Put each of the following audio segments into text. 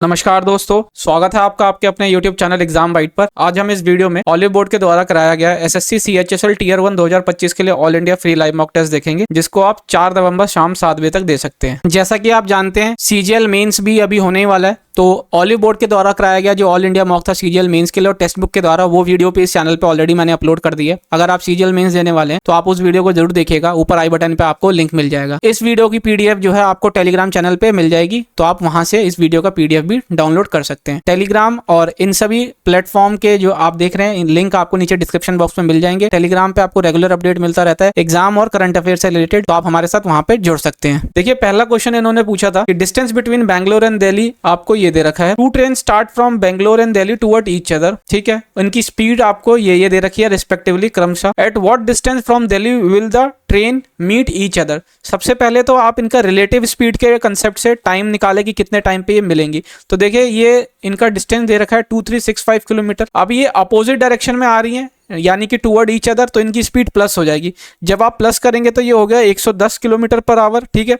नमस्कार दोस्तों, स्वागत है आपका आपके अपने YouTube चैनल एग्जाम बाइट पर। आज हम इस वीडियो में ऑलिव बोर्ड के द्वारा कराया गया एसएससी CHSL टीयर 1 2025 के लिए all India free live mock test देखेंगे, जिसको आप 4 नवंबर शाम 7 बजे तक दे सकते हैं। जैसा कि आप जानते हैं CGL मेंस भी अभी होने ही वाला है, तो ऑलिव बोर्ड के द्वारा कराया गया जो ऑल इंडिया मॉक था CGL मेंस के लिए और टेक्स्ट बुक के द्वारा, वो वीडियो पे इस चैनल पे ऑलरेडी मैंने अपलोड कर दी है। अगर आप CGL मेंस देने वाले हैं तो आप उस वीडियो को जरूर देखिएगा, ऊपर आई बटन पे आपको लिंक मिल जाएगा। इस वीडियो की PDF जो है आपको टेलीग्राम चैनल पे मिल जाएगी, तो आप वहां से इस वीडियो का PDF भी डाउनलोड कर सकते हैं। टेलीग्राम और इन सभी प्लेटफॉर्म के जो आप देख रहे हैं लिंक आपको नीचे डिस्क्रिप्शन बॉक्स में मिल जाएंगे। टेलीग्राम पे आपको रेगुलर अपडेट मिलता रहता है एग्जाम और करंट अफेयर से रिलेटेड, तो आप हमारे साथ वहां पे जुड़ सकते हैं। देखिए, पहला क्वेश्चन इन्होंने पूछा था कि distance between Bangalore and Delhi आपको ये दे रखा है। Two train start from Bangalore and Delhi toward each other. ठीक है, उनकी स्पीड आपको ये दे रखी है रिस्पेक्टिवली क्रमशः। At what distance from Delhi will the train meet each other. सबसे पहले तो आप इनका रिलेटिव स्पीड के कंसेप्ट से टाइम निकाले कि कितने टाइम पे ये मिलेंगी। तो देखिए, ये इनका डिस्टेंस दे रखा है 2365 किलोमीटर। अब ये अपोजिट डायरेक्शन में आ रही है, यानी कि टुवर्ड ईच अदर, तो इनकी स्पीड प्लस हो जाएगी। जब आप प्लस करेंगे तो ये हो गया 110 किलोमीटर पर आवर। ठीक है,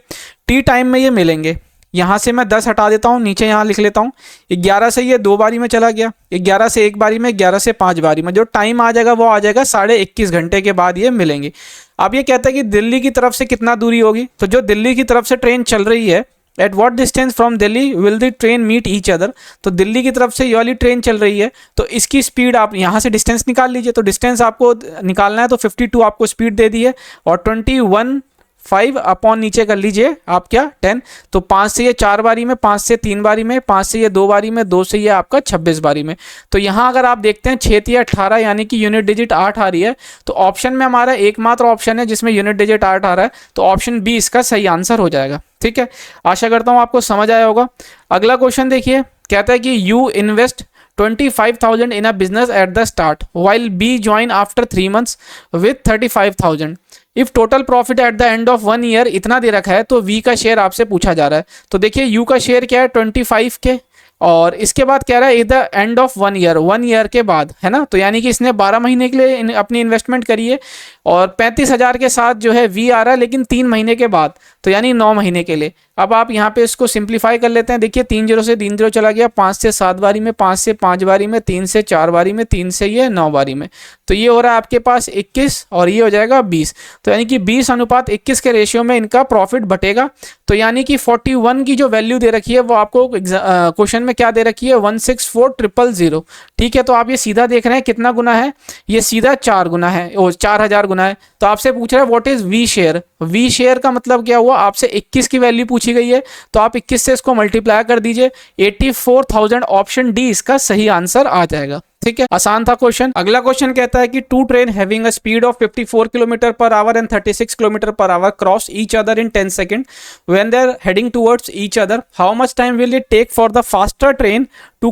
टी टाइम में ये मिलेंगे। यहाँ से मैं 10 हटा देता हूँ, नीचे यहाँ लिख लेता हूँ 11 से ये 2 बारी में चला गया, 11 से 1 बारी में, 11 से 5 बारी में। जो टाइम आ जाएगा वो आ जाएगा 21.5 घंटे के बाद ये मिलेंगे। अब ये कहता है कि दिल्ली की तरफ से कितना दूरी होगी, तो जो दिल्ली की तरफ से ट्रेन चल रही है, at what distance from Delhi will the train meet each other. तो दिल्ली की तरफ से ये वाली ट्रेन चल रही है, तो इसकी स्पीड आप यहाँ से डिस्टेंस निकाल लीजिए। तो डिस्टेंस आपको निकालना है, तो 52 आपको स्पीड दे दी है और 21.5 अपॉन नीचे कर लीजिए आप क्या 10। तो 5 से ये 4 बारी में, 5 से 3 बारी में, 5 से ये 2 बारी में, 2 से ये आपका 26 बारी में। तो यहाँ अगर आप देखते हैं 6 या 18 यानी कि यूनिट डिजिट 8 आ रही है, तो ऑप्शन में हमारा एकमात्र ऑप्शन है जिसमें यूनिट डिजिट 8 आ रहा है, तो ऑप्शन बी इसका सही आंसर हो जाएगा। ठीक है, आशा करता हूँ आपको समझ आया होगा। अगला क्वेश्चन देखिए, कहता है कि you invest 25,000 in a business at the start while B join after 3 months with 35,000. If total profit at the end of 1 year इतना दे रखा है, तो V का शेयर आपसे पूछा जा रहा है। तो देखिए, U का शेयर क्या है 25 के, और इसके बाद कह रहा है the end of 1 year, 1 year के बाद, है ना। तो यानी कि इसने 12 महीने के लिए अपनी इन्वेस्टमेंट करी है और 35,000 के साथ जो है V आ रहा है, लेकिन 3 महीने के बाद, तो यानी 9 महीने के लिए। अब आप यहाँ पे इसको सिंप्लीफाई कर लेते हैं। देखिए, 3 0 से 3 0 चला गया, 5 से 7 बारी में, 5 से 5 बारी में, 3 से 4 बारी में, 3 से ये 9 बारी में। तो ये हो रहा है आपके पास 21 और ये हो जाएगा 20। तो यानी कि 20:21 के रेशियो में इनका प्रॉफिट बटेगा। तो यानी कि 41 की जो वैल्यू दे रखी है वो आपको क्वेश्चन में क्या दे रखी है 164,000। ठीक है, तो आप ये सीधा देख रहे हैं कितना गुना है, ये सीधा 4 गुना है, 4000 गुना है। तो आपसे पूछ रहा है what is V share. V share का मतलब क्या हुआ, आपसे 21 की वैल्यू पूछी गई है, तो आप 21 से इसको मल्टीप्लाई कर दीजिए, 84,000 ऑप्शन डी इसका सही आंसर आ जाएगा। ठीक है, आसान था क्वेश्चन। अगला क्वेश्चन कहता है कि two train having a speed of 54 kilometre per hour and 36 kilometre per hour cross each other in 10 second when they are heading towards each other. How much time will it take for the faster train to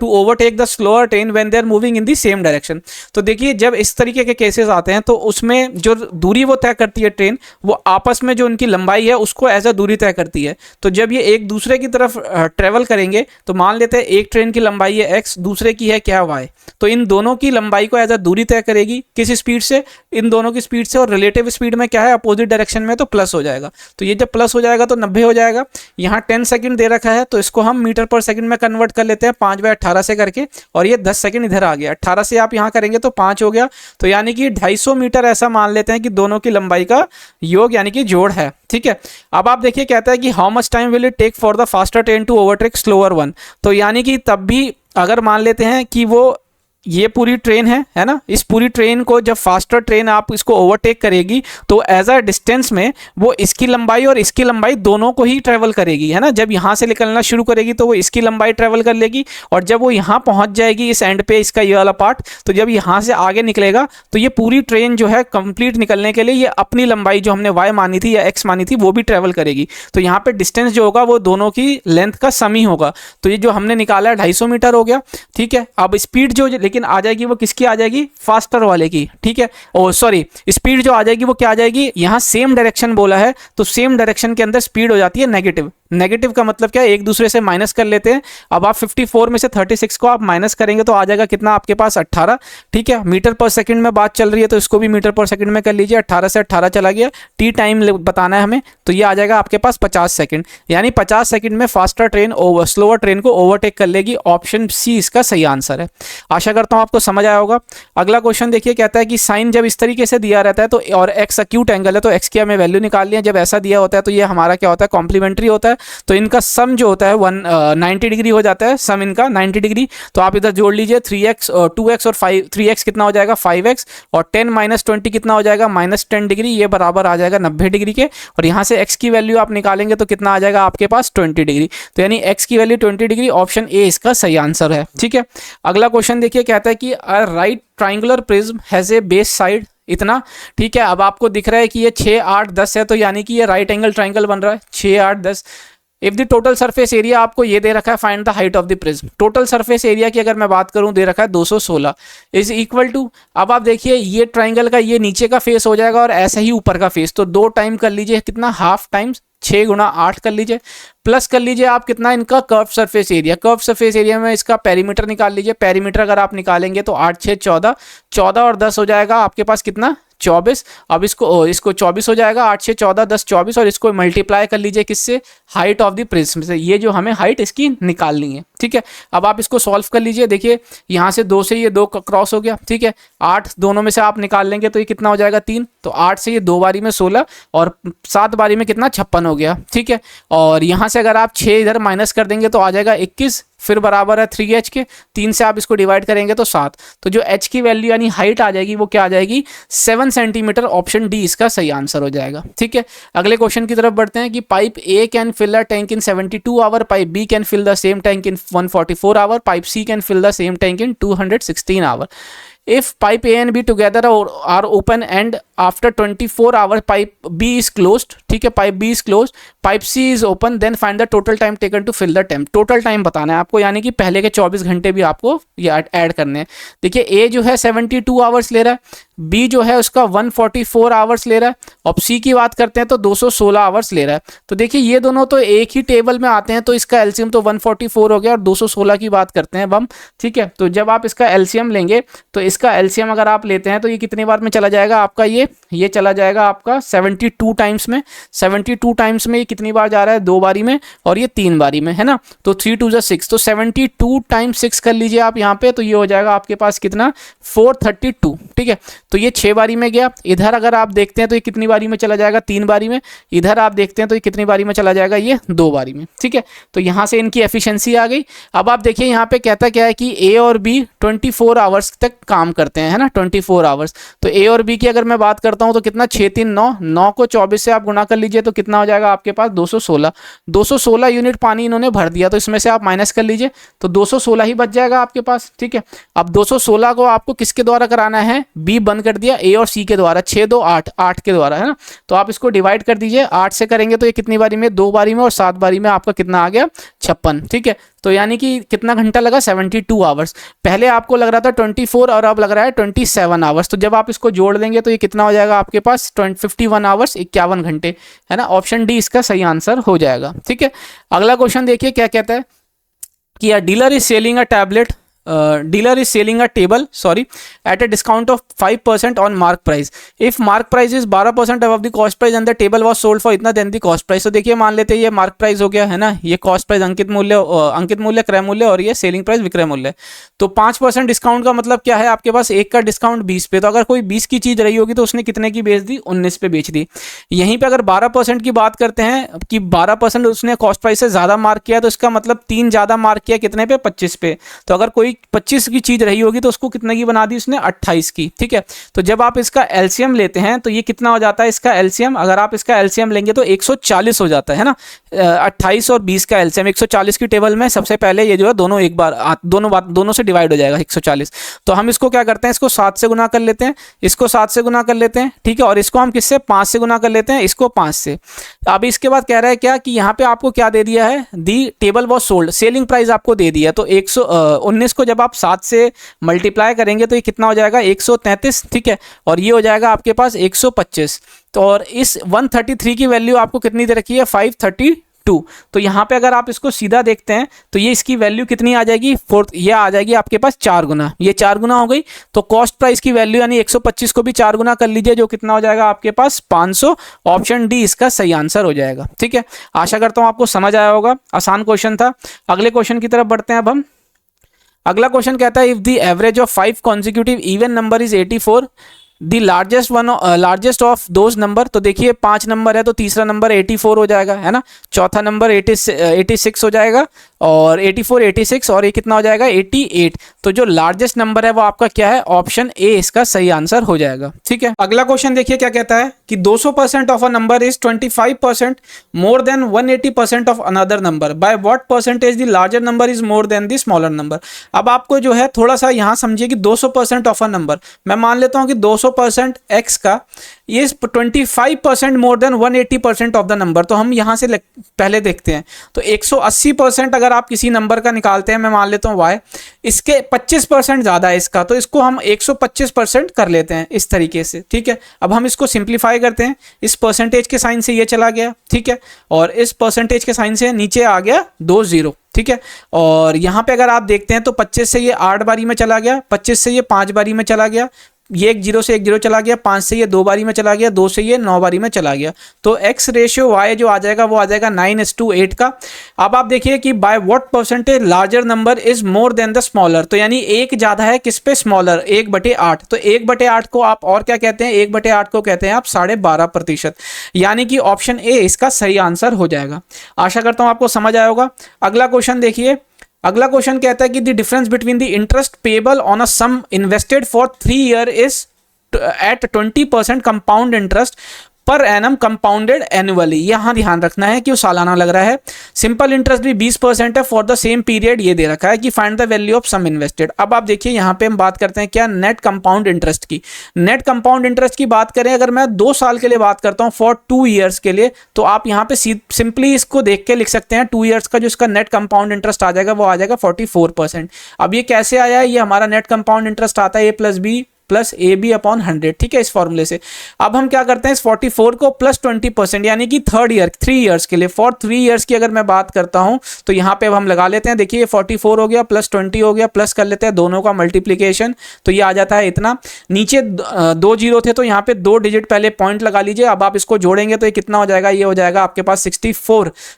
overtake the slower train when they are moving in the same direction. तो देखिए, जब इस तरीके के cases आते हैं तो उसमें जो दूरी वो तय करती है ट्रेन, वो आपस में जो उनकी लंबाई है उसको एज अ दूरी तय करती है। तो जब ये एक दूसरे की तरफ ट्रेवल करेंगे, तो मान लेते हैं एक ट्रेन की लंबाई है x, दूसरे की है क्या y, तो इन दोनों की लंबाई को एज अ दूरी तय करेगी किस स्पीड से, इन दोनों की स्पीड से। और रिलेटिव स्पीड में क्या है, अपोजिट डायरेक्शन में, तो प्लस हो जाएगा। तो ये जब प्लस हो जाएगा तो 90 हो जाएगा। यहाँ 10 सेकंड दे रखा है, तो इसको हम मीटर पर सेकंड में कन्वर्ट कर लेते हैं 5/18 से करके, और ये 10 सेकंड इधर आ गया। 18 से आप यहाँ करेंगे तो 5 हो गया, तो यानी कि 250 मीटर ऐसा मान लेते हैं कि दोनों की लंबाई का योग यानी कि जोड़ है। ठीक है, अब आप देखिए, कहता है कि how much time will it take for the faster train to overtake slower one. तो यानी कि तब भी अगर मान लेते हैं कि वो ये पूरी ट्रेन है ना, इस पूरी ट्रेन को जब फास्टर ट्रेन आप इसको ओवरटेक करेगी, तो एज अ डिस्टेंस में वो इसकी लंबाई और इसकी लंबाई दोनों को ही ट्रेवल करेगी, है ना। जब यहाँ से निकलना शुरू करेगी तो वो इसकी लंबाई ट्रेवल कर लेगी, और जब वो यहाँ पहुँच जाएगी इस एंड पे, इसका ये वाला पार्ट, तो जब यहाँ से आगे निकलेगा तो ये पूरी ट्रेन जो है कंप्लीट निकलने के लिए ये अपनी लंबाई जो हमने y मानी थी या x मानी थी वो भी ट्रेवल करेगी। तो यहाँ पे डिस्टेंस जो होगा वो दोनों की लेंथ का सम ही होगा। तो ये जो हमने निकाला है 250 मीटर हो गया। ठीक है, अब स्पीड जो लेकिन आ जाएगी वो किसकी आ जाएगी, फास्टर वाले की। ठीक है, ओ सॉरी, स्पीड जो आ जाएगी वो क्या आ जाएगी, यहाँ सेम डायरेक्शन बोला है, तो सेम डायरेक्शन के अंदर स्पीड हो जाती है नेगेटिव। नेगेटिव का मतलब क्या है, एक दूसरे से माइनस कर लेते हैं। अब आप 54 में से 36 को आप माइनस करेंगे तो आ जाएगा कितना आपके पास 18, ठीक है। मीटर पर सेकंड में बात चल रही है तो इसको भी मीटर पर सेकंड में कर लीजिए, 18 से 18 चला गया, टी टाइम बताना है हमें, तो ये आ जाएगा आपके पास 50 सेकंड, यानी 50 सेकंड में फास्टर ट्रेन स्लोअर ट्रेन को ओवरटेक कर लेगी। ऑप्शन सी इसका सही आंसर है। आशा करता हूं आपको समझ आया होगा। अगला क्वेश्चन देखिए, कहता है कि साइन जब इस तरीके से दिया रहता है तो और एक्स एक्यूट एंगल है तो एक्स की हमें वैल्यू निकालनी है। जब ऐसा दिया होता है तो ये हमारा क्या होता है, कॉम्प्लीमेंट्री होता है, तो इनका सम जो होता है 90 डिग्री हो जाता है, सम इनका 90 डिग्री। तो आप इधर जोड़ लीजिए 3x और 2x और 3x कितना हो जाएगा 5x, और 10 - 20 कितना हो जाएगा -10 डिग्री, ये बराबर आ जाएगा 90 डिग्री के। और यहाँ से x की वैल्यू आप निकालेंगे तो कितना आ जाएगा आपके पास 20 डिग्री, तो यानी x की वैल्यू 20 डिग्री, ऑप्शन ए इसका सही आंसर है, ठीक है। अगला क्वेश्चन देखिए, कहता है कि a right triangular prism has a base side इतना, ठीक है। अब आपको दिख रहा है कि ये 6, 8, 10 है, तो यानी कि ये राइट एंगल ट्राइंगल बन रहा है 6, 8, 10। If the total surface area, आपको ये दे रखा है find the height of the prism. Total surface area की अगर मैं बात करूं दे रखा है 216 इज इक्वल टू, अब आप देखिए ये ट्राइंगल का ये नीचे का फेस हो जाएगा और ऐसा ही ऊपर का फेस, तो 2 टाइम कर लीजिए कितना, हाफ टाइम्स 6 × 8 कर लीजिए, प्लस कर लीजिए आप कितना इनका curve surface area. Curve surface area में इसका पेरीमीटर निकाल लीजिए, पेरीमीटर अगर आप निकालेंगे तो 8, 6, 14, 14 और 10 हो जाएगा आपके पास कितना 24। अब इसको 24 हो जाएगा, 8 से 14, 10, 24, और इसको मल्टीप्लाई कर लीजिए किससे, हाइट ऑफ द प्रिज्म से। ये जो हमें हाइट इसकी निकालनी है, ठीक है। अब आप इसको सॉल्व कर लीजिए, देखिए यहाँ से 2 से ये 2 क्रॉस हो गया, ठीक है। 8 दोनों में से आप निकाल लेंगे तो ये कितना हो जाएगा 3, तो 8 से ये 2 बारी में 16 और 7 बारी में कितना 56 हो गया, ठीक है। और यहाँ से अगर आप 6 इधर माइनस कर देंगे तो आ जाएगा 21, फिर बराबर है 3h के, 3 से आप इसको डिवाइड करेंगे तो 7, तो जो h की वैल्यू यानी हाइट आ जाएगी वो क्या आ जाएगी 7 सेंटीमीटर, ऑप्शन डी इसका सही आंसर हो जाएगा, ठीक है। अगले क्वेश्चन की तरफ बढ़ते हैं कि pipe A can fill the tank in 72 hour, pipe B can fill the same tank in 144 hour, pipe C can fill the same tank in 216 hour. If pipe A and B together are open and after 24 hours pipe B is closed, ठीक है, pipe B is closed, pipe C is open, then find the total time taken to fill the tank। total time बताना है आपको, यानी कि पहले के 24 घंटे भी आपको ये ऐड करने हैं। देखिए A जो है 72 आवर्स ले रहा है, B जो है उसका 144 आवर्स ले रहा है, और C की बात करते हैं तो 216 आवर्स ले रहा है। तो देखिए ये दोनों तो एक ही टेबल में आते हैं, तो इसका एलसीएम तो 144 हो गया, और 216 की बात करते हैं अब हम, ठीक है। तो जब आप इसका एलसीएम लेंगे तो इसका एलसीएम अगर आप लेते हैं तो ये कितनी बार में चला जाएगा आपका, ये चला जाएगा आपका 72 टाइम्स में। 72 टाइम्स में ये कितनी बार जा रहा है, 2 बारी में, और ये 3 बारी में, है ना। तो 3 × 2 = 6, तो 72 × 6 कर लीजिए आप यहाँ पे, तो ये हो जाएगा आपके पास कितना 432, ठीक है। तो ये 6 बारी में गया। इधर अगर आप देखते हैं तो ये कितनी बारी में चला जाएगा 3 बारी में। इधर आप देखते हैं तो ये कितनी बारी में चला जाएगा, ये 2 बारी में, ठीक है। तो यहाँ से इनकी एफिशिएंसी आ गई। अब आप देखिए यहाँ पे कहता क्या है कि ए और बी 24 आवर्स तक काम करते हैं, है ना, 24 आवर्स। तो ए और बी की अगर मैं बात करता हूँ तो कितना 6, 3, 9, 9 को 24 से आप गुणा कर लीजिए तो कितना हो जाएगा आपके पास 216 यूनिट पानी इन्होंने भर दिया, तो इसमें से आप माइनस कर लीजिए तो 216 ही बच जाएगा आपके पास, ठीक है। अब 216 को आपको किसके द्वारा कराना है, बी बंद कर दिया, ए और सी के द्वारा, 6, 2, 8, 8 के द्वारा, है ना। तो आप इसको डिवाइड कर दीजिए, 8 से करेंगे तो ये कितनी बारी में, 2 बारी में, और 7 बारी में आपका कितना आ गया 56, ठीक है। तो यानी कि कितना घंटा लगा 72 आवर्स। पहले आपको लग रहा था 24 और अब लग रहा है 27 आवर्स। तो जब आप इसको जोड़ देंगे तो ये कितना हो जाएगा आपके पास 51 आवर्स, 51 घंटे, है ना। ऑप्शन डी इसका सही आंसर हो जाएगा, ठीक है। अगला क्वेश्चन देखिए क्या कहता है कि अ dealer is selling a tablet dealer is selling a table at a discount of 5% on mark price. If mark price is 12% above the cost price and the table was sold for इतना then the cost price। तो देखिए मान लेते हैं ये mark price हो गया, है ना, ये कॉस्ट प्राइस अंकित मूल्य क्रय मूल्य, और ये सेलिंग प्राइस विक्रय मूल्य। तो 5% डिस्काउंट का मतलब क्या है, आपके पास एक का डिस्काउंट 20 पे, तो अगर कोई 20 की चीज रही होगी तो उसने कितने की बेच दी, 19 पे बेच दी। यहीं पे अगर 12% की बात करते हैं कि 12% उसने कॉस्ट प्राइस से ज्यादा मार्क किया, तो इसका मतलब 3 ज्यादा मार्क किया कितने पे, 25 पे। तो अगर कोई 25 की चीज रही होगी तो उसको कितने की बना दी उसने, 28 की, ठीक है। तो जब आप इसका एलसीएम लेते हैं तो ये कितना हो जाता है इसका एलसीएम, अगर आप इसका एलसीएम लेंगे तो 140 हो जाता है ना। 28 और 20 का एलसीएम 140 की टेबल में सबसे पहले ये जो है दोनों एक बार दोनों से डिवाइड हो जाएगा 140। तो हम इसको क्या करते हैं, इसको 7 से गुना कर लेते हैं, इसको 7 से गुना कर लेते हैं, ठीक है, और इसको हम किससे 5 से गुना कर लेते हैं, इसको 5 से। अब इसके बाद कह रहा है क्या कि यहाँ पे आपको क्या दे दिया है, दी table was sold, selling price आपको दे दिया। तो 119 को जब आप 7 से मल्टीप्लाई करेंगे तो ये कितना हो जाएगा 133, ठीक है, और ये हो जाएगा आपके पास 125। तो और इस 133 की वैल्यू आपको कितनी दे रखी है, 532, 2। तो यहाँ पे अगर आप इसको सीधा देखते हैं तो ये इसकी वैल्यू कितनी आ जाएगी, फोर्थ, ये आ जाएगी आपके पास 4 गुना, ये 4 गुना हो गई। तो कॉस्ट प्राइस की वैल्यू यानी 125 को भी 4 गुना कर लीजिए, जो कितना हो जाएगा आपके पास 500। ऑप्शन डी इसका सही आंसर हो जाएगा। ठीक है, आशा करता हूँ आपको समझ आया होगा, आसान क्वेश्चन था। अगले क्वेश्चन की तरफ बढ़ते हैं अब हम। अगला क्वेश्चन कहता है if the average of 5 consecutive even number is 84, the largest of those number. तो देखिए 5 नंबर है तो तीसरा नंबर 84 हो जाएगा, है ना। चौथा नंबर 86 हो जाएगा, और 84, 86 और ये कितना हो जाएगा 88। तो जो लार्जेस्ट नंबर है वो आपका क्या है, ऑप्शन ए इसका सही आंसर हो जाएगा। ठीक है, अगला क्वेश्चन देखिए क्या कहता है कि 200% of a number is 25% more than 180% of another number, by what percentage the larger number is more than the smaller number. अब आपको जो है थोड़ा सा यहाँ समझिए कि 200% ऑफ अ नंबर, मैं मान लेता हूँ कि 200% x का ये 25% more than 180% of the number. तो हम यहाँ से पहले देखते हैं, तो 180% अगर आप किसी नंबर का निकालते हैं, मैं मान लेता हूँ y, इसके 25% ज़्यादा है इसका, तो इसको हम 125% कर लेते हैं इस तरीके से। ठीक है, अब हम इसको सिंप्लीफाई करते हैं, इस परसेंटेज के साइन से ये चला गया, ठीक है, और इस परसेंटेज के साइन से नीचे आ गया 2 0। ठीक है, और यहाँ पे अगर आप देखते हैं तो 25 से ये 8 बारी में चला गया, 25 से ये 5 बारी में चला गया, ये 1 0 से 1 0 चला गया, 5 से ये 2 बारी में चला गया, 2 से ये 9 बारी में चला गया। तो x रेशियो y जो आ जाएगा वो आ जाएगा 9:8 का। अब आप देखिए कि by what percentage larger number is more than the smaller, तो यानी एक ज़्यादा है किस पे, स्मॉलर, 1/8। तो 1/8 को आप और क्या कहते हैं, 1/8 को कहते हैं आप 12.5%, यानी कि ऑप्शन ए इसका सही आंसर हो जाएगा। आशा करता हूँ आपको समझ आया होगा। अगला क्वेश्चन देखिए, अगला क्वेश्चन कहता है कि the difference between the interest payable on a sum invested for 3 year is at 20% compound interest per annum compounded annually. यहाँ ध्यान रखना है कि वो सालाना लग रहा है। सिंपल इंटरेस्ट भी 20% है फॉर द सेम पीरियड, ये दे रखा है कि find the value of sum invested. अब आप देखिए यहाँ पे हम बात करते हैं क्या, नेट कंपाउंड इंटरेस्ट की। नेट कंपाउंड इंटरेस्ट की बात करें, अगर मैं 2 साल के लिए बात करता हूँ, फॉर 2 ईयर्स के लिए, तो आप यहाँ पे सिंपली इसको देख के लिख सकते हैं 2 ईयर्स का जो इसका नेट कंपाउंड इंटरेस्ट आ जाएगा वो आ जाएगा 44%। अब ये कैसे आया है, ये हमारा नेट कंपाउंड इंटरेस्ट आता है A+B प्लस AB/100। ठीक है, इस फॉर्मूले से। अब हम क्या करते हैं, इस 44 को प्लस 20% यानी कि 3 ईयर्स के लिए, फॉर 3 ईयर्स की अगर मैं बात करता हूं तो यहाँ पे अब हम लगा लेते हैं। देखिए 44 हो गया प्लस 20 हो गया, प्लस कर लेते हैं दोनों का मल्टीप्लीकेशन, तो ये आ जाता है इतना। नीचे 2 0 थे तो यहाँ पे 2 डिजिट पहले पॉइंट लगा लीजिए। अब आप इसको जोड़ेंगे तो ये कितना हो जाएगा, ये हो जाएगा आपके पास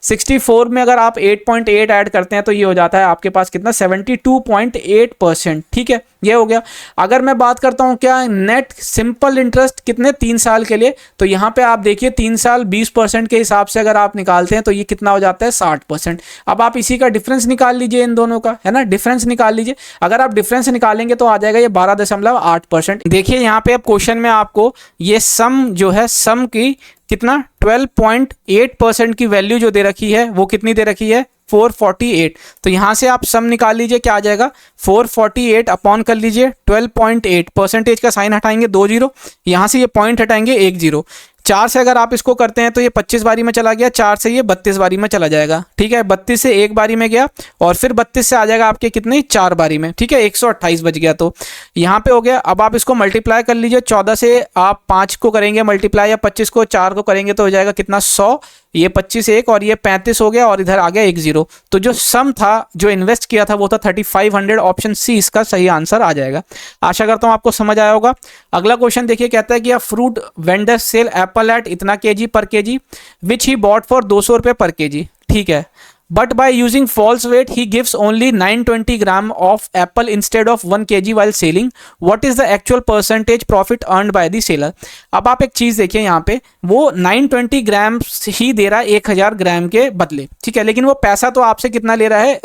64 में अगर आप 8.8 ऐड करते हैं तो ये हो जाता है आपके पास कितना, 72.8%। ठीक है, ये हो गया। अगर मैं बात करता हूं क्या, नेट सिंपल इंटरेस्ट कितने, 3 साल के लिए, तो यहां पे आप देखिए 3 साल 20% के हिसाब से अगर आप निकालते हैं तो ये कितना हो जाता है 60%। अब आप इसी का डिफरेंस निकाल लीजिए इन दोनों का, है ना, डिफरेंस निकाल लीजिए। अगर आप डिफरेंस निकालेंगे तो आ जाएगा ये 12.8%। देखिए यहाँ पे अब क्वेश्चन में आपको ये सम जो है, सम की कितना 12.8% की वैल्यू जो दे रखी है वो कितनी दे रखी है, 448। तो यहां से आप सम निकाल लीजिए, क्या आ जाएगा 448 अपॉन कर लीजिए 12.8, परसेंटेज का साइन हटाएंगे 2 0, यहां से ये पॉइंट हटाएंगे 1 0। 4 से अगर आप इसको करते हैं तो ये 25 बारी में चला गया, 4 से ये 32 बारी में चला जाएगा। ठीक है, 32 से 1 बारी में गया और फिर 32 से आ जाएगा आपके कितने, 4 बारी में। ठीक है, 128 बच गया, तो यहाँ पे हो गया। अब आप इसको मल्टीप्लाई कर लीजिए, 14 से आप 5 को करेंगे मल्टीप्लाई, या 25 को 4 को करेंगे तो हो जाएगा कितना 100, ये 25 1 और ये 35 हो गया और इधर आ गया 1 0। तो जो सम था, जो इन्वेस्ट किया था वो था 3500। ऑप्शन सी इसका सही आंसर आ जाएगा। आशा करता हूं आपको समझ आया होगा। अगला क्वेश्चन देखिए, कहता है कि fruit vendor sell apple at इतना KG per KG which he bought for 200 रुपये पर केजी। ठीक है, but by using false weight he gives only 920 gram of apple instead of 1 kg while selling. What is the actual percentage profit earned by the seller? अब आप एक चीज देखिए, यहाँ पे वो 920 ग्राम ही दे रहा है 1000 ग्राम के बदले। ठीक है, लेकिन वो पैसा तो आपसे कितना ले रहा है,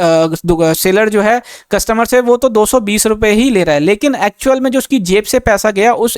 सेलर जो है कस्टमर से, वो तो 220 रुपये ही ले रहा है, लेकिन एक्चुअल में जो उसकी जेब से पैसा गया उस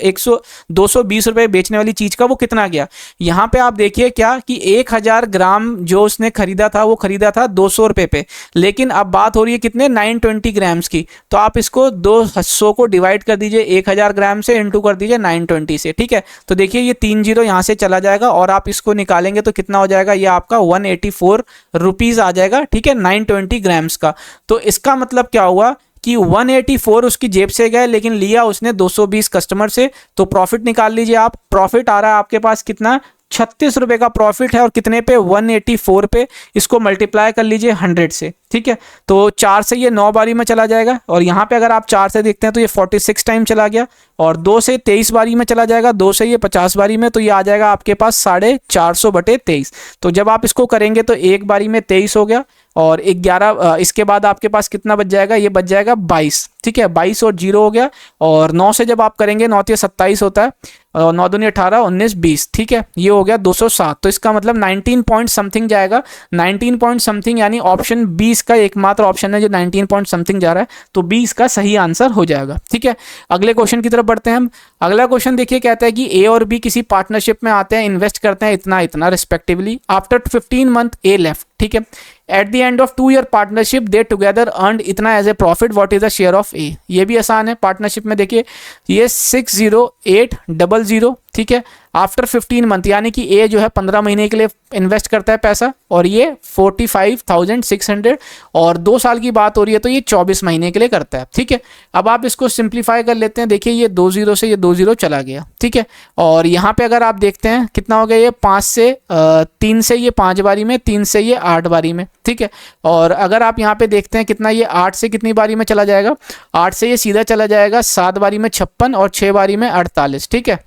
220 रुपये बेचने वाली चीज का वो कितना गया। यहाँ पे आप देखिए क्या कि 1000 ग्राम जो उसने खरीदा था वो खरीदा था 200 रुपए पे, लेकिन अब बात हो रही है कितने, 920 ग्राम्स की। तो आप इसको 200 को डिवाइड कर दीजिए 1000 ग्राम से, इंटू कर दीजिए 920 से। ठीक है, तो देखिए ये 3 0 यहाँ से चला जाएगा और आप इसको निकालेंगे तो कितना हो जाएगा, ये आपका 184 रुपीज आ जाएगा। ठीक है, 920 ग्राम्स का। तो इसका मतलब क्या हुआ कि 184 उसकी जेब से गए, लेकिन लिया उसने 220 कस्टमर से। तो प्रॉफिट निकाल लीजिए आप, प्रॉफिट आ रहा है आपके पास कितना, ₹36 का प्रॉफिट है और कितने पे 184 पे, इसको मल्टीप्लाई कर लीजिए 100 से, ठीक है। तो 4 से ये 9 बारी में चला जाएगा और यहाँ पे अगर आप 4 से देखते हैं तो ये 46 टाइम चला गया और 2 से 23 बारी में चला जाएगा, 2 से ये 50 बारी में, तो ये आ जाएगा आपके पास 450/23। तो जब आप इसको करेंगे तो एक बारी में 23 हो गया और 11 इसके बाद आपके पास कितना बच जाएगा, ये बच जाएगा 22, ठीक है। 22 और 0 हो गया और 9 से जब आप करेंगे 9 से 27 होता है और 9 दूनी 18, 19, 20, ठीक है, ये हो गया 207। तो इसका मतलब 19 पॉइंट समथिंग जाएगा, 19 पॉइंट समथिंग, यानी ऑप्शन 20 का एकमात्र ऑप्शन है जो 19 पॉइंट समथिंग जा रहा है, तो 20 का सही आंसर हो जाएगा, ठीक है। अगले क्वेश्चन की तरफ बढ़ते हैं हम। अगला क्वेश्चन देखिए, कहता है कि ए और बी किसी पार्टनरशिप में आते हैं, इन्वेस्ट करते हैं इतना इतना respectively. After 15 month A left, ठीक है, at the end of 2 year partnership they together earned इतना as a profit, what is the share of A. ये भी आसान है, पार्टनरशिप में देखिए ये 60800, ठीक है। आफ्टर 15 मंथ, यानी कि ए जो है 15 महीने के लिए इन्वेस्ट करता है पैसा और ये 45,600, और 2 साल की बात हो रही है तो ये 24 महीने के लिए करता है, ठीक है। अब आप इसको सिंप्लीफाई कर लेते हैं, देखिए ये 2 0 से ये 2 0 चला गया, ठीक है। और यहाँ पे अगर आप देखते हैं कितना हो गया, ये 3 से ये 5 बारी में, 3 से ये 8 बारी में, ठीक है। और अगर आप यहाँ पे देखते हैं कितना, ये 8 से कितनी बारी में चला जाएगा, 8 से ये सीधा चला जाएगा 7 बारी में 56 और 6 बारी में 48, ठीक है।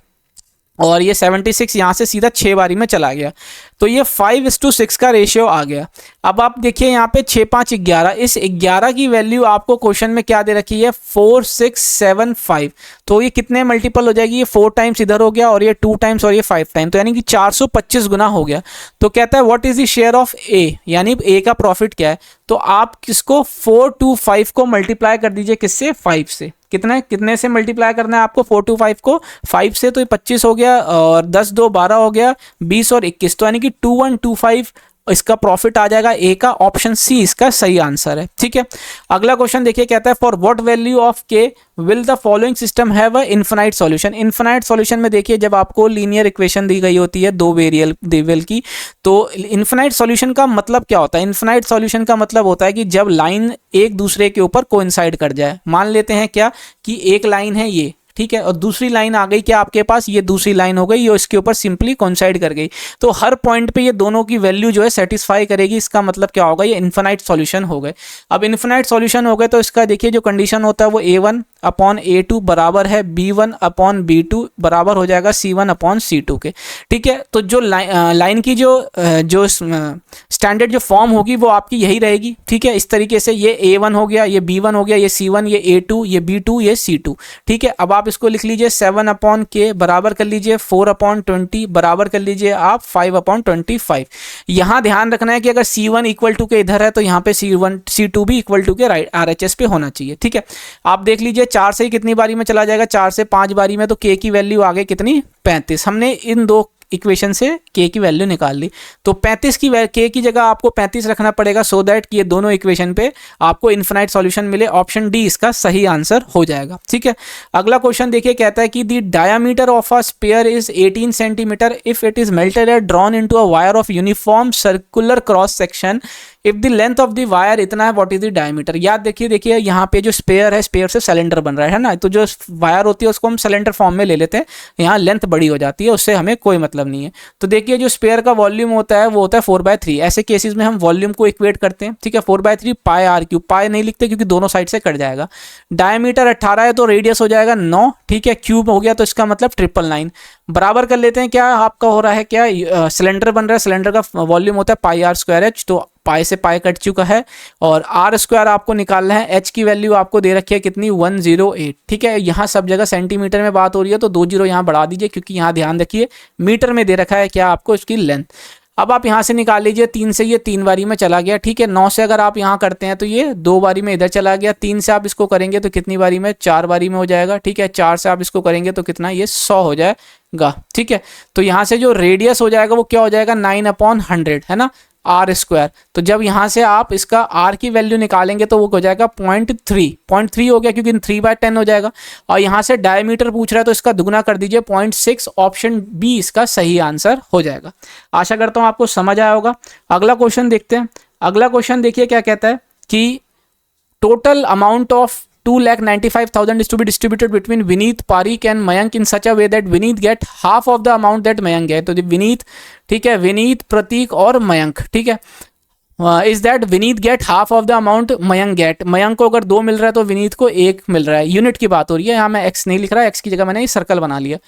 और ये 76 यहाँ से सीधा 6 बारी में चला गया, तो ये 5:6 का रेशियो आ गया। अब आप देखिए यहाँ पे 6 5 11, इस 11 की वैल्यू आपको क्वेश्चन में क्या दे रखी है, 4675, तो ये कितने मल्टीपल हो जाएगी, ये 4 टाइम्स इधर हो गया और ये 2 टाइम्स और ये 5 टाइम, तो यानी कि 425 गुना हो गया। तो कहता है what is the share of A, यानी ए का प्रॉफिट क्या है, तो आप किसको 425 को मल्टीप्लाई कर दीजिए, किससे, 5 से। कितने से मल्टीप्लाई करना है आपको 425 को, 5 से, तो ये 25 हो गया और 10 2 12 हो गया, 20 और 21, तो यानी कि 2125 इसका प्रॉफिट आ जाएगा। ए का ऑप्शन सी इसका सही आंसर है, ठीक है। अगला क्वेश्चन देखिए, कहता है फॉर व्हाट वैल्यू ऑफ के will the following system have a infinite solution. Infinite solution में देखिए जब आपको लीनियर इक्वेशन दी गई होती है 2 वेरिएबल की, तो इनफिनाइट सॉल्यूशन का मतलब क्या होता है, इनफिनाइट सॉल्यूशन का मतलब होता है कि जब लाइन एक दूसरे के ऊपर कोइंसाइड कर जाए। मान लेते हैं क्या कि एक लाइन है ये, ठीक है, और दूसरी लाइन आ गई क्या आपके पास, ये दूसरी लाइन हो गई, ये इसके ऊपर सिंपली कोइंसाइड कर गई, तो हर पॉइंट पे ये दोनों की वैल्यू जो है सेटिस्फाई करेगी। इसका मतलब क्या होगा, ये इनफिनाइट सॉल्यूशन हो गए। अब इनफिनाइट सॉल्यूशन हो गए तो इसका देखिए जो कंडीशन होता है वो a1/a2 बराबर है b1/b2 बराबर हो जाएगा c1/c2 के, ठीक है। तो जो लाइन की जो स्टैंडर्ड जो फॉर्म होगी वो आपकी यही रहेगी, ठीक है। इस तरीके से ये a1 हो गया, ये b1 हो गया, ये c1, ये a2, ये b2, ये c2, ठीक है। अब आप इसको लिख लीजिए 7/k बराबर कर लीजिए 4/20 बराबर कर लीजिए आप 5/25। यहाँ ध्यान रखना है कि अगर c1 इक्वल टू के इधर है तो यहाँ पे c2 भी इक्वल टू के राइट RHS पे होना चाहिए, ठीक है। आप देख लीजिए 4 से कितनी बारी में चला जाएगा, 4 से 5 बारी में, तो k की वैल्यू आ गई कितनी, 35। हमने इन 2 इक्वेशन से k की वैल्यू निकाल ली, तो 35 की k की जगह आपको 35 रखना पड़ेगा सो दैट कि ये दोनों इक्वेशन पे आपको इनफिनाइट सॉल्यूशन मिले। ऑप्शन डी इसका सही आंसर हो जाएगा, ठीक है। अगला क्वेश्चन देखिए, कहता है कि the diameter of a sphere is 18 centimetre if it is melted and drawn into a wire of uniform circular cross section, if the length of the wire इतना है, व्हाट इज द डायमीटर। याद देखिए यहाँ पे जो spare है, spare से cylinder बन रहा है ना, तो जो वायर होती है उसको हम सिलेंडर फॉर्म में ले लेते हैं, यहाँ लेंथ बड़ी हो जाती है, उससे हमें कोई मतलब नहीं है। तो देखिए जो स्पेयर का वॉल्यूम होता है वो होता है 4/3। ऐसे केसेस में हम वॉल्यूम को इक्वेट करते हैं, ठीक है, 4/3 पाई r3, पाई नहीं लिखते क्योंकि दोनों साइड से कट जाएगा। डायमीटर 18 है तो रेडियस हो जाएगा 9, ठीक है, क्यूब हो गया तो इसका मतलब 999 बराबर कर लेते हैं। क्या आपका हो रहा है, क्या सिलेंडर बन रहा है, सिलेंडर का वॉल्यूम होता है पाई r²h, तो पाई से पाई कट चुका है और r² आपको निकालना है। h की वैल्यू आपको दे रखी है कितनी, 108, ठीक है। यहाँ सब जगह सेंटीमीटर में बात हो रही है तो 2 0 यहाँ बढ़ा दीजिए क्योंकि यहाँ ध्यान रखिए मीटर में दे रखा है क्या आपको इसकी लेंथ। अब आप यहाँ से निकाल लीजिए, 3 से ये 3 बारी में चला गया, ठीक है। 9 से अगर आप यहाँ करते हैं तो ये 2 बारी में इधर चला गया, 3 से आप इसको करेंगे तो कितनी बारी में, 4 बारी में हो जाएगा, ठीक है। 4 से आप इसको करेंगे तो कितना, ये 100 हो जाएगा, ठीक है। तो यहाँ से जो रेडियस हो जाएगा वो क्या हो जाएगा, 9/100 है ना, r²। तो जब यहाँ से आप इसका r की वैल्यू निकालेंगे तो वो हो जाएगा 0.3 हो गया क्योंकि 3/10 हो जाएगा। और यहाँ से डायमीटर पूछ रहा है तो इसका दुगना कर दीजिए 0.6, ऑप्शन बी इसका सही आंसर हो जाएगा। आशा करता हूँ आपको समझ आया होगा। अगला क्वेश्चन देखते हैं। अगला क्वेश्चन देखिए क्या कहता है कि total amount of 2,95,000 is to be distributed between Vineet, Parikh and Mayank in such a way that Vineet get half of the amount that Mayank get. तो विनीत, ठीक है, विनीत, प्रतीक और मयंक, ठीक है, is that Vineet get half of the amount Mayank get. Mayank को अगर 2 मिल रहा है तो विनीत को 1 मिल रहा है। यूनिट की बात हो रही है, यहाँ मैं एक्स नहीं लिख रहा, एक्स की जगह मैंने ये सर्कल बना लिया।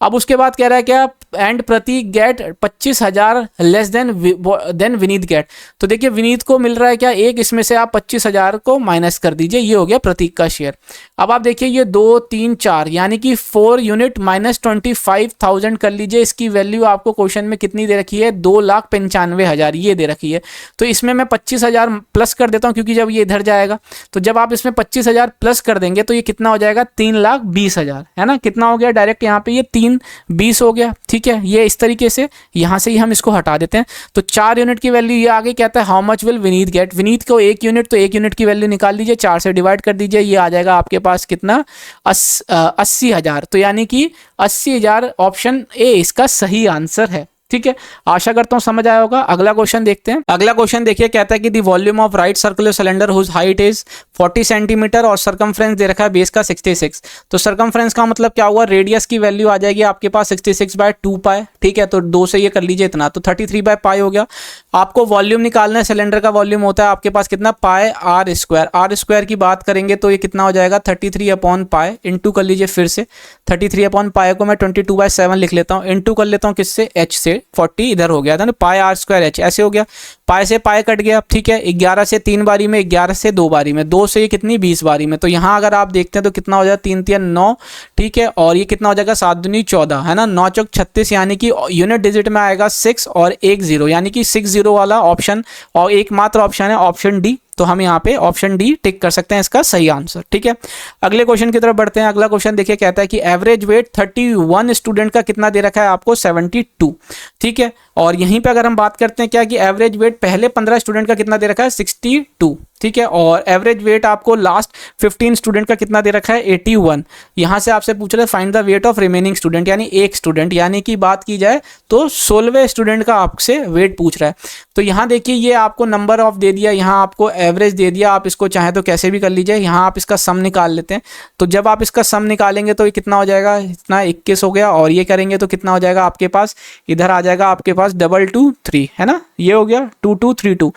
अब उसके बाद कह रहा है क्या, and Prateek get 25,000 less than Vineet get. तो देखिए विनीत को मिल रहा है क्या 1, इसमें से आप 25,000 को माइनस कर दीजिए, ये हो गया प्रतीक का शेयर। अब आप देखिए ये 2, 3, 4 यानी कि 4 यूनिट माइनस 25,000 कर लीजिए। इसकी वैल्यू आपको क्वेश्चन में कितनी दे रखी है, 2,95,000 ये दे रखी है। तो इसमें मैं 25,000 प्लस कर देता हूँ, क्योंकि जब ये इधर जाएगा तो जब आप इसमें 25,000 प्लस कर देंगे तो ये कितना हो जाएगा, 3,20,000, है ना। कितना हो गया डायरेक्ट यहाँ पे, ये 3,20 हो गया, ठीक है। ये इस तरीके से यहाँ से ही हम इसको हटा देते हैं। तो 4 यूनिट की वैल्यू ये आगे कहता है how much will Vineet get. Vineet को 1 यूनिट, तो 1 यूनिट की वैल्यू निकाल लीजिए, 4 से डिवाइड कर दीजिए, ये आ जाएगा आपके पास कितना, 80,000। तो यानी कि 80,000 ऑप्शन ए इसका सही आंसर है, ठीक है। आशा करता हूं समझ आया होगा। अगला क्वेश्चन देखते हैं। अगला क्वेश्चन देखिए, कहता है कि the volume of right circular cylinder whose height is 40 centimetre और सरकमफ्रेंस दे रखा है बेस का 66। तो सरकमफ्रेंस का मतलब क्या हुआ, रेडियस की वैल्यू आ जाएगी आपके पास 66/2 पाई, ठीक है। तो 2 से ये कर लीजिए इतना, तो 33/पाई हो गया। आपको वॉल्यूम निकालना है, सिलेंडर का वॉल्यूम होता है आपके पास कितना, पाई आर स्क्वायर। आर स्क्वायर की बात करेंगे तो ये कितना हो जाएगा, 33/पाई, इंटू कर लीजिए फिर से 33/पाई को मैं 22/7 लिख लेता हूँ, इंटू कर लेता हूँ किससे, एच से। 40 इधर हो गया था ना, पाई आर स्क्वायर एच, ऐसे हो गया। पाई से पाई कट गया, ठीक है। 11 से 3 बारी में, 11 से 2 बारी में, 2 से ये कितनी 20 बारी में। तो यहाँ अगर आप देखते हैं तो कितना हो जाएगा, 3 3 9, ठीक है। और ये कितना हो जाएगा, 7 दूनी 14, है ना। 9 चौक 36, यानी कि यूनिट डिजिट में आएगा 6 और 1 0, यानी कि 60 वाला ऑप्शन और एकमात्र ऑप्शन है ऑप्शन डी। तो हम यहाँ पे ऑप्शन डी टिक कर सकते हैं इसका सही आंसर, ठीक है। अगले क्वेश्चन की तरफ बढ़ते हैं। अगला क्वेश्चन देखिए, कहता है कि एवरेज वेट 31 स्टूडेंट का कितना दे रखा है आपको, 72, ठीक है। और यहीं पे अगर हम बात करते हैं क्या कि एवरेज वेट पहले 15 स्टूडेंट का कितना दे रखा है, 62, ठीक है। और एवरेज वेट आपको लास्ट 15 स्टूडेंट का कितना दे रखा है, 81। यहाँ से आपसे पूछ रहे हैं find the weight of remaining student, यानी एक स्टूडेंट, यानी कि बात की जाए तो 16वें स्टूडेंट का आपसे वेट पूछ रहा है। तो यहाँ देखिए ये आपको नंबर ऑफ दे दिया, यहाँ आपको एवरेज दे दिया, आप इसको चाहे तो कैसे भी कर लीजिए। यहाँ आप इसका सम निकाल लेते हैं, तो जब आप इसका सम निकालेंगे तो ये कितना हो जाएगा, इतना 21 हो गया। और ये करेंगे तो कितना हो जाएगा आपके पास, इधर आ जाएगा आपके पास 223, है ना, ये हो गया 2232।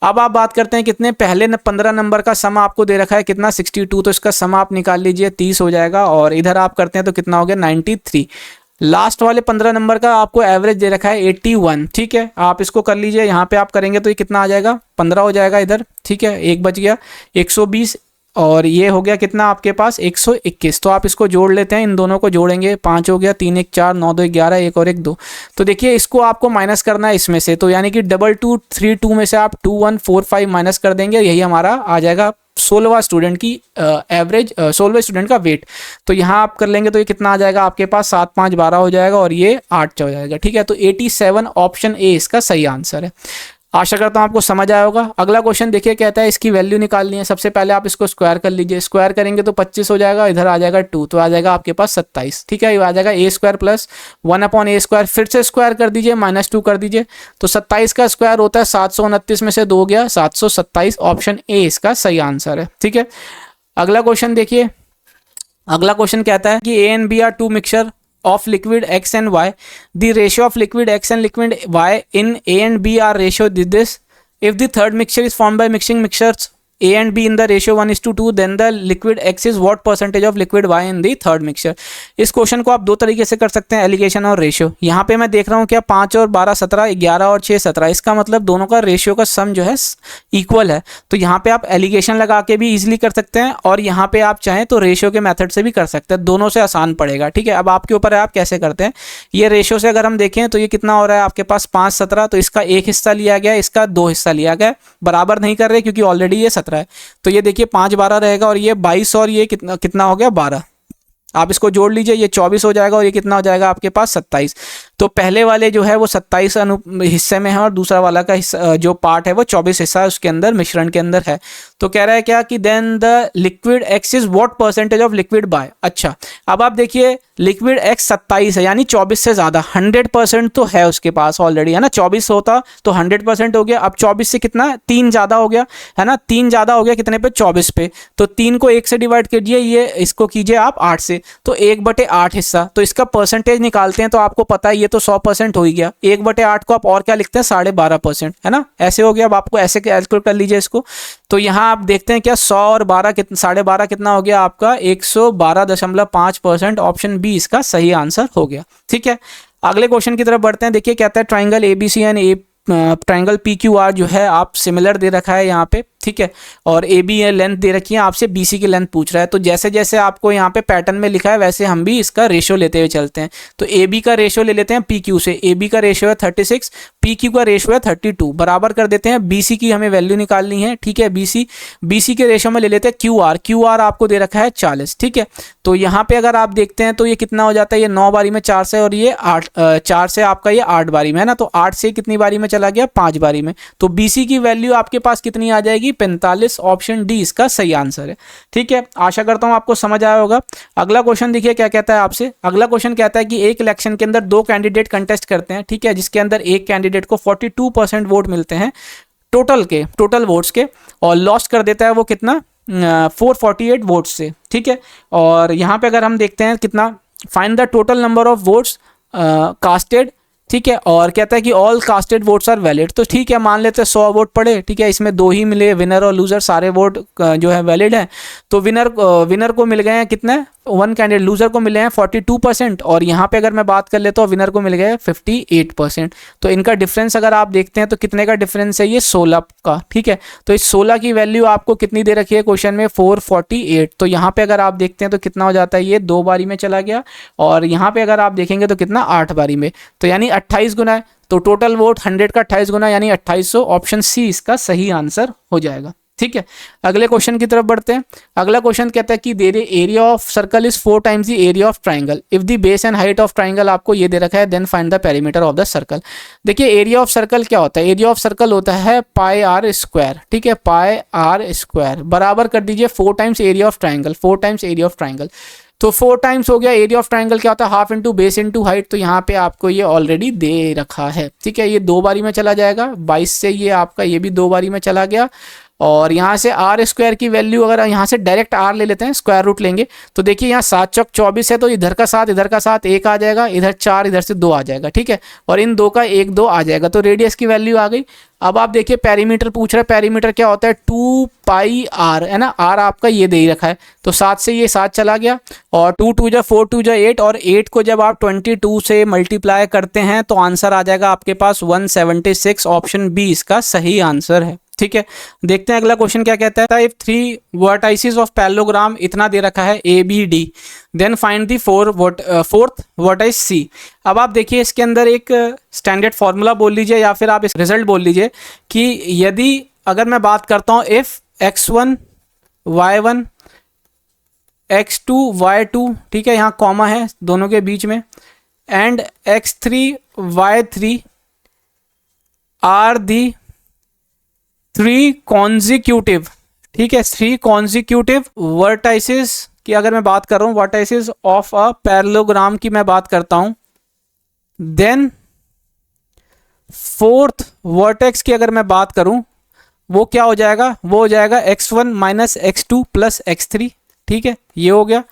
अब आप बात करते हैं कितने, पहले 15 नंबर का सम आपको दे रखा है कितना, 62, तो इसका सम आप निकाल लीजिए, 30 हो जाएगा। और इधर आप करते हैं तो कितना हो गया, 93। लास्ट वाले 15 नंबर का आपको एवरेज दे रखा है 81, ठीक है। आप इसको कर लीजिए, यहाँ पे आप करेंगे तो ये कितना आ जाएगा, 15 हो जाएगा इधर, ठीक है। 1 बच गया, 120, और ये हो गया कितना आपके पास, 121। तो आप इसको जोड़ लेते हैं, इन दोनों को जोड़ेंगे, 5 हो गया, 3 1 4 9 2 11, 1 और 1 2। तो देखिए इसको आपको माइनस करना है इसमें से, तो यानी कि 2232 में से आप 2145 माइनस कर देंगे, यही हमारा आ जाएगा 16वां स्टूडेंट की एवरेज, 16वें स्टूडेंट का वेट। तो यहाँ आप कर लेंगे तो ये कितना आ जाएगा आपके पास, 7 5 12 हो जाएगा, और ये 8 हो जाएगा, ठीक है। तो 87 ऑप्शन ए इसका सही आंसर है। आशा करता हूँ आपको समझ आया होगा। अगला क्वेश्चन देखिए, कहता है इसकी वैल्यू निकालनी है। सबसे पहले आप इसको स्क्वायर कर लीजिए, स्क्वायर करेंगे तो 25 हो जाएगा, इधर आ जाएगा 2, तो आ जाएगा आपके पास 27, ठीक है। ये आ जाएगा a² प्लस 1/a², फिर से स्क्वायर कर दीजिए, -2 कर दीजिए, तो 27 का स्क्वायर होता है 729 में से 2 गया 727, ऑप्शन ए इसका सही आंसर है, ठीक है। अगला क्वेश्चन देखिए, अगला क्वेश्चन कहता है कि A and B are 2 mixture of liquid X and Y. The ratio of liquid X and liquid Y in A and B are ratio this. If the third mixture is formed by mixing mixtures A and B in the ratio 1:2, then the liquid X is what percentage of liquid Y in the third mixture. इस question को आप 2 तरीके से कर सकते हैं, allegation और ratio. यहाँ पे मैं देख रहा हूँ क्या, 5 और 12 17, 11 और 6 17, इसका मतलब दोनों का रेशियो का सम जो है इक्वल है। तो यहाँ पे आप एलिगेशन लगा के भी इजीली कर सकते हैं, और यहाँ पे आप चाहें तो रेशियो के मेथड से भी कर सकते हैं, दोनों से आसान पड़ेगा, ठीक है। अब आपके ऊपर है आप कैसे करते हैं। ये रेशियो से अगर हम देखें तो ये कितना हो रहा है आपके पास, 5 17, तो इसका 1 हिस्सा लिया गया, इसका 2 हिस्सा लिया गया, बराबर नहीं कर रहे क्योंकि ऑलरेडी ये 17 है। तो ये देखिए 5 12 रहेगा, और ये 22 और ये कितना हो गया 12। आप इसको जोड़ लीजिए, ये 24 हो जाएगा, और ये कितना हो जाएगा आपके पास 27। तो पहले वाले जो है वो 27 हिस्से में है, और दूसरा वाला का हिस्सा जो पार्ट है वो 24 हिस्सा उसके अंदर मिश्रण के अंदर है। तो कह रहा है क्या कि then the liquid X is what percentage of liquid by. अच्छा, अब आप देखिए लिक्विड x 27 है, यानी 24 से ज़्यादा, 100% तो है उसके पास ऑलरेडी, है ना। 24 होता तो 100% हो गया। अब 24 से कितना 3 ज़्यादा हो गया, है ना। 3 ज़्यादा हो गया कितने पे, 24 पे। तो 3 को 1 से डिवाइड कीजिए, ये इसको कीजिए आप 8 से, तो 1/8 हिस्सा। तो इसका परसेंटेज निकालते हैं तो आपको पता है ये तो 100% हो ही गया। 1/8 को आप और क्या लिखते हैं, 12.5%, है ना। ऐसे हो गया। अब आपको ऐसे कैलकुलेट कर लीजिए इसको। तो यहाँ आप देखते हैं क्या 100 और 12 कितना, 12.5 कितना हो गया आपका, 112.5%। ऑप्शन बी इसका सही आंसर हो गया। ठीक है, अगले क्वेश्चन की तरफ बढ़ते हैं। देखिए कहता है triangle ABC and triangle PQR जो है आप सिमिलर दे रखा है यहाँ पे, ठीक है, और ए बी लेंथ दे रखी है, आपसे BC की लेंथ पूछ रहा है। तो जैसे जैसे आपको यहाँ पे पैटर्न में लिखा है वैसे हम भी इसका रेशियो लेते हुए चलते हैं। तो AB का रेशियो ले लेते हैं PQ से। AB का रेशियो है 36, PQ का रेशियो है 32, बराबर कर देते हैं। BC की हमें वैल्यू निकालनी है, ठीक है। BC के रेशियो में ले लेते हैं QR आपको दे रखा है 40, ठीक है। तो यहाँ पे अगर आप देखते हैं तो ये कितना हो जाता है, ये 9 बारी में 4 से, और ये 4 से आपका ये 8 बारी में, है ना। तो 8 से कितनी बारी में चला गया, 5 बारी में। तो BC की वैल्यू आपके पास कितनी आ जाएगी, 45। ऑप्शन डी इसका सही आंसर है। ठीक है, आशा करता हूं आपको समझ आया होगा। अगला क्वेश्चन देखिए क्या कहता है आपसे। अगला क्वेश्चन कहता है कि एक इलेक्शन के अंदर 2 कैंडिडेट कंटेस्ट करते हैं, ठीक है, जिसके अंदर एक कैंडिडेट को 42% वोट मिलते हैं टोटल वोट्स के, और लॉस्ट कर देता है वो कितना, 448 वोट्स से, ठीक है। और यहाँ पे अगर हम देखते हैं कितना, find the total number of votes casted, ठीक है, और कहता है कि all casted votes are valid. तो ठीक है, मान लेते हैं 100 वोट पड़े, ठीक है, इसमें 2 ही मिले, विनर और लूजर, सारे वोट जो है वैलिड हैं। तो विनर को मिल गए हैं कितने, 1 कैंडिडेट, लूजर को मिले हैं 42%, और यहाँ पे अगर मैं बात कर लेता हूँ विनर को मिल गए 58%। तो इनका डिफरेंस अगर आप देखते हैं तो कितने का डिफरेंस है, ये 16 का, ठीक है। तो इस 16 की वैल्यू आपको कितनी दे रखी है क्वेश्चन में, 448। तो यहाँ पे अगर आप देखते हैं तो कितना हो जाता है, ये 2 बारी में चला गया, और यहाँ पे अगर आप देखेंगे तो कितना, 8 बारी में, तो यानी 28 गुना है। तो टोटल वोट 100 का 28 गुना यानी 2800। ऑप्शन सी इसका सही आंसर हो जाएगा। ठीक है, अगले क्वेश्चन की तरफ बढ़ते हैं। अगला क्वेश्चन कहता है कि they area of circle is 4 times the area of triangle if the base and height of triangle आपको ये दे रखा है, then find the perimeter of the circle. देखिए एरिया ऑफ सर्कल क्या होता है, एरिया ऑफ सर्कल होता है πr², ठीक है, πr² बराबर कर दीजिए 4 times area of triangle, 4 times area of triangle. तो 4 टाइम्स हो गया एरिया ऑफ ट्राइंगल क्या होता है, half into base into height. तो यहाँ पे आपको ये ऑलरेडी दे रखा है, ठीक है। ये 2 बारी में चला जाएगा, 22 से ये आपका ये भी 2 बारी में चला गया। और यहाँ से r² की वैल्यू अगर यहाँ से डायरेक्ट r ले लेते हैं, स्क्वायर रूट लेंगे, तो देखिए यहाँ 7 चौक 24 है, तो इधर का 7 इधर का 7 1 आ जाएगा, इधर 4 इधर से 2 आ जाएगा, ठीक है, और इन 2 का 1 2 आ जाएगा। तो रेडियस की वैल्यू आ गई। अब आप देखिए पेरीमीटर पूछ रहा है, पेरीमीटर क्या होता है, 2πr, है ना, r आपका ये दे ही रखा है। तो 7 से ये 7 चला गया, और 2 2 जा 4 2 जा 8, और 8 को जब आप 22 से मल्टीप्लाई करते हैं तो आंसर आ जाएगा आपके पास 176। ऑप्शन बी इसका सही आंसर है। ठीक है, देखते हैं अगला क्वेश्चन क्या कहता है। इफ 3 वर्टाइसिस ऑफ पैरेललोग्राम इतना दे रखा है ABD, then find the 4th vertices C। अब आप देखिए इसके अंदर एक स्टैंडर्ड फॉर्मूला बोल लीजिए या फिर आप इस रिजल्ट बोल लीजिए कि यदि अगर मैं बात करता हूँ if x1 y1 x2 y2, ठीक है, यहाँ कॉमा है दोनों के बीच में, and x3 y3 are the 3 consecutive, ठीक है, 3 कॉन्जिक्यूटिव वर्टाइसिस की अगर मैं बात कर रहा हूँ, वर्टाइसिस ऑफ अ पैरेललोग्राम की मैं बात करता हूँ, देन 4th वर्टेक्स की अगर मैं बात करूँ वो क्या हो जाएगा, वो हो जाएगा x1 minus x2 plus x3, ठीक है, ये हो गया।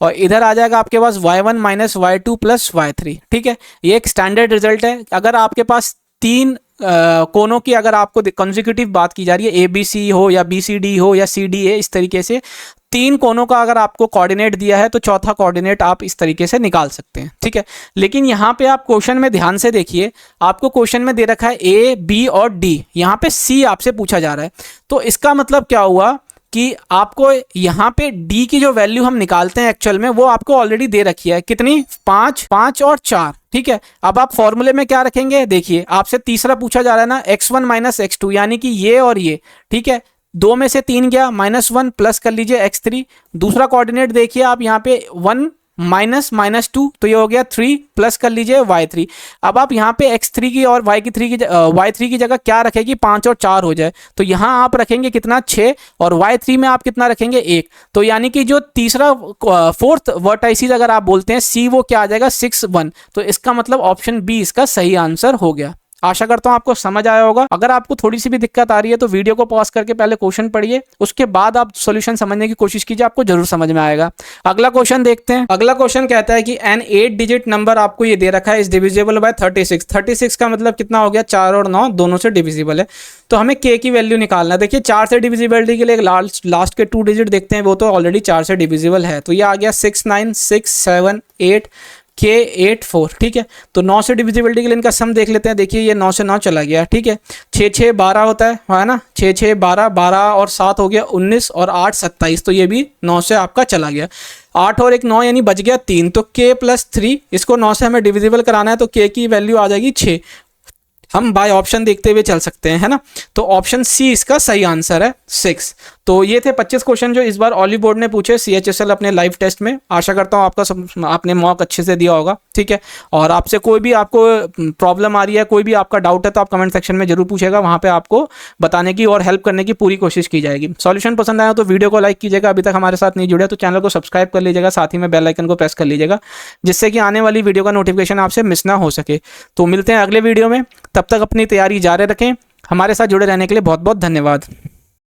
और इधर आ जाएगा आपके पास y1 minus y2 plus y3, ठीक है। ये एक स्टैंडर्ड रिजल्ट है। अगर आपके पास 3 कोनों की अगर आपको कॉन्जिक्यूटिव बात की जा रही है, ABC हो या BCD हो या CDA, इस तरीके से 3 कोनों का अगर आपको कोऑर्डिनेट दिया है तो चौथा कोऑर्डिनेट आप इस तरीके से निकाल सकते हैं, ठीक है। लेकिन यहाँ पे आप क्वेश्चन में ध्यान से देखिए, आपको क्वेश्चन में दे रखा है A, B और D, यहाँ पे C आपसे पूछा जा रहा है। तो इसका मतलब क्या हुआ कि आपको यहाँ पे D की जो वैल्यू हम निकालते हैं एक्चुअल में वो आपको ऑलरेडी दे रखी है, कितनी, 5 5 और 4, ठीक है। अब आप फॉर्मूले में क्या रखेंगे, देखिए आपसे तीसरा पूछा जा रहा है ना, x1 माइनस x2 यानी कि ये और ये, ठीक है, 2 में से 3 गया, -1 प्लस कर लीजिए x3। दूसरा कोऑर्डिनेट देखिए आप यहाँ पे 1 -(-2), तो ये हो गया 3, प्लस कर लीजिए y3। अब आप यहाँ पे x3 की और y3 की जगह क्या रखेगी, 5 और 4 हो जाए, तो यहाँ आप रखेंगे कितना, 6, और y3 में आप कितना रखेंगे, 1। तो यानी कि जो तीसरा फोर्थ वर्टाइसिस अगर आप बोलते हैं c, वो क्या आ जाएगा, 6, 1। तो इसका मतलब ऑप्शन बी इसका सही आंसर हो गया। आशा करता हूं आपको समझ आया होगा। अगर आपको थोड़ी सी भी दिक्कत आ रही है तो वीडियो को पॉज करके पहले क्वेश्चन पढ़िए, उसके बाद आप सॉल्यूशन समझने की कोशिश कीजिए, आपको जरूर समझ में आएगा। अगला क्वेश्चन देखते हैं। अगला क्वेश्चन कहता है कि एन 8 डिजिट नंबर आपको ये दे रखा है, इज डिविजिबल बाय 36। 36 का मतलब कितना हो गया, 4 और 9 दोनों से डिविजिबल है। तो हमें k की वैल्यू निकालना है। देखिए 4 से डिविजिबिलिटी के लिए लास्ट के 2 डिजिट देखते हैं, वो तो ऑलरेडी 4 से डिविजिबल है। तो ये आ गया 6 9 6 7 8 k 8 4, ठीक है। तो 9 से डिविजिबिलिटी के लिए इनका सम देख लेते हैं। देखिए ये 9 से 9 चला गया, ठीक है। 6 6 12 होता है ना, 6 6 12, 12 और 7 हो गया 19, और 8 27, तो ये भी 9 से आपका चला गया। 8 और 1 9, यानी बच गया 3। तो k + 3, इसको 9 से हमें डिविजिबल कराना है, तो k की वैल्यू आ जाएगी 6। हम बाय ऑप्शन देखते हुए चल सकते हैं, है ना। तो ऑप्शन सी इसका सही आंसर है, 6। तो ये थे 25 क्वेश्चन जो इस बार ऑलिव बोर्ड ने पूछे CHSL अपने लाइव टेस्ट में। आशा करता हूँ आपने मॉक अच्छे से दिया होगा, ठीक है। और आपसे कोई भी आपको प्रॉब्लम आ रही है, कोई भी आपका डाउट है, तो आप कमेंट सेक्शन में जरूर पूछेगा, वहाँ पे आपको बताने की और हेल्प करने की पूरी कोशिश की जाएगी। सॉल्यूशन पसंद आया तो वीडियो को लाइक कीजिएगा, अभी तक हमारे साथ नहीं जुड़े तो चैनल को सब्सक्राइब कर लीजिएगा, साथ ही में बेल आइकन को प्रेस कर लीजिएगा, जिससे कि आने वाली वीडियो का नोटिफिकेशन आपसे मिस ना हो सके। तो मिलते हैं अगले वीडियो में, तब तक अपनी तैयारी जारी रखें। हमारे साथ जुड़े रहने के लिए बहुत बहुत धन्यवाद।